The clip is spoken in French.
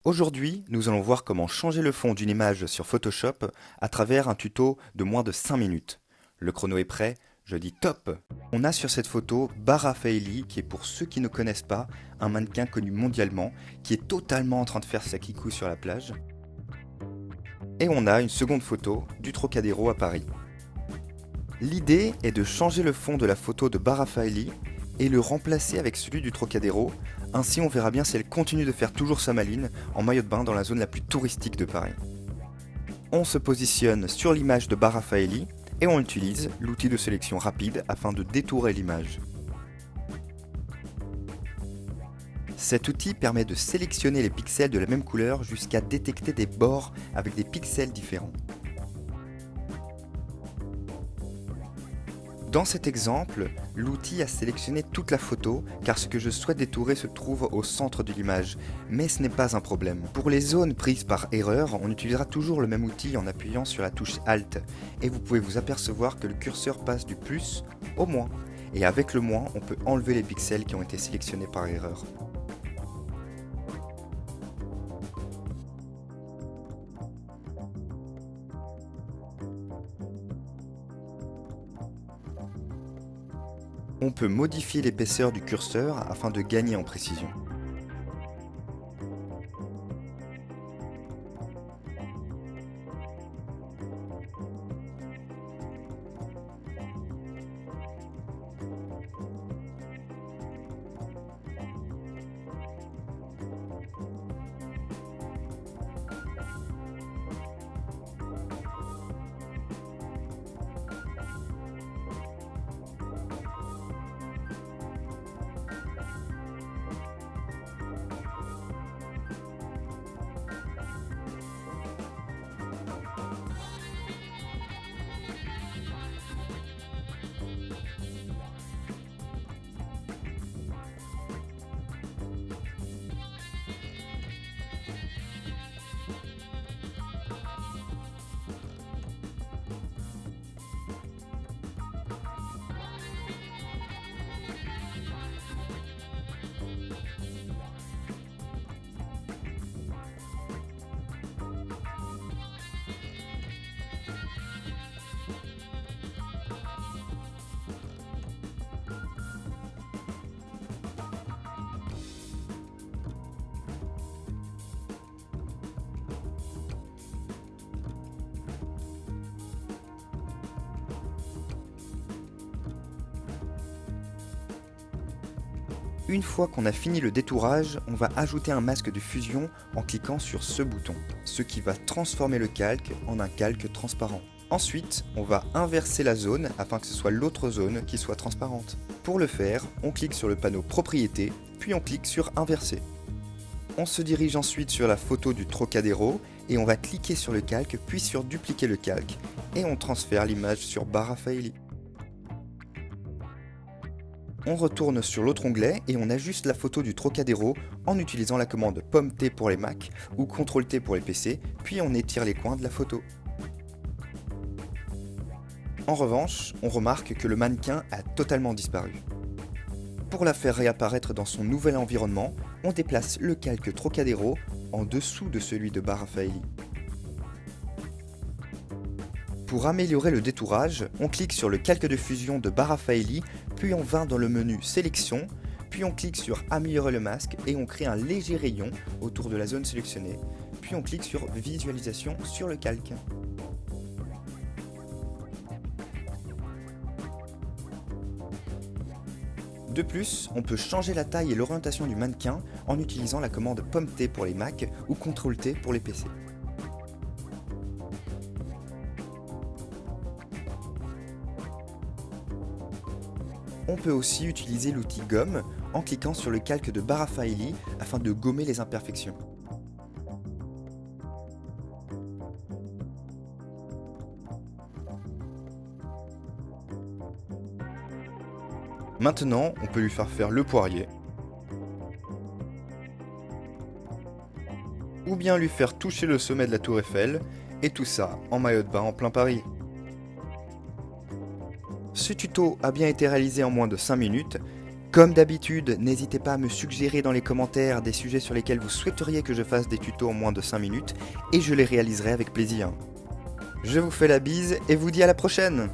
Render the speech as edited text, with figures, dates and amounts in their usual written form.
Aujourd'hui, nous allons voir comment changer le fond d'une image sur Photoshop à travers un tuto de moins de 5 minutes. Le chrono est prêt, je dis top! On a sur cette photo Bara Faili, qui est pour ceux qui ne connaissent pas, un mannequin connu mondialement, qui est totalement en train de faire sa kikou sur la plage. Et on a une seconde photo du Trocadéro à Paris. L'idée est de changer le fond de la photo de Bara Faili et le remplacer avec celui du Trocadéro. Ainsi, on verra bien si elle continue de faire toujours sa maline en maillot de bain dans la zone la plus touristique de Paris. On se positionne sur l'image de Bara Faili et on utilise l'outil de sélection rapide afin de détourer l'image. Cet outil permet de sélectionner les pixels de la même couleur jusqu'à détecter des bords avec des pixels différents. Dans cet exemple, l'outil a sélectionné toute la photo car ce que je souhaite détourer se trouve au centre de l'image, mais ce n'est pas un problème. Pour les zones prises par erreur, on utilisera toujours le même outil en appuyant sur la touche Alt et vous pouvez vous apercevoir que le curseur passe du plus au moins. Et avec le moins, on peut enlever les pixels qui ont été sélectionnés par erreur. On peut modifier l'épaisseur du curseur afin de gagner en précision. Une fois qu'on a fini le détourage, on va ajouter un masque de fusion en cliquant sur ce bouton, ce qui va transformer le calque en un calque transparent. Ensuite, on va inverser la zone afin que ce soit l'autre zone qui soit transparente. Pour le faire, on clique sur le panneau Propriétés, puis on clique sur Inverser. On se dirige ensuite sur la photo du Trocadéro et on va cliquer sur le calque, puis sur Dupliquer le calque, et on transfère l'image sur Bara Faili. On retourne sur l'autre onglet et on ajuste la photo du Trocadéro en utilisant la commande Pomme-T pour les Mac ou CTRL-T pour les PC, puis on étire les coins de la photo. En revanche, on remarque que le mannequin a totalement disparu. Pour la faire réapparaître dans son nouvel environnement, on déplace le calque Trocadéro en dessous de celui de Bara Faili. Pour améliorer le détourage, on clique sur le calque de fusion de Bara Faili, puis on va dans le menu Sélection, puis on clique sur Améliorer le masque et on crée un léger rayon autour de la zone sélectionnée, puis on clique sur Visualisation sur le calque. De plus, on peut changer la taille et l'orientation du mannequin en utilisant la commande Pomme-T pour les Mac ou CTRL-T pour les PC. On peut aussi utiliser l'outil Gomme en cliquant sur le calque de Bara Faili afin de gommer les imperfections. Maintenant, on peut lui faire le poirier, ou bien lui faire toucher le sommet de la tour Eiffel, et tout ça en maillot de bain en plein Paris. Ce tuto a bien été réalisé en moins de 5 minutes Comme d'habitude, n'hésitez pas à me suggérer dans les commentaires des sujets sur lesquels vous souhaiteriez que je fasse des tutos en moins de 5 minutes et je les réaliserai avec plaisir. Je vous fais la bise et vous dis à la prochaine!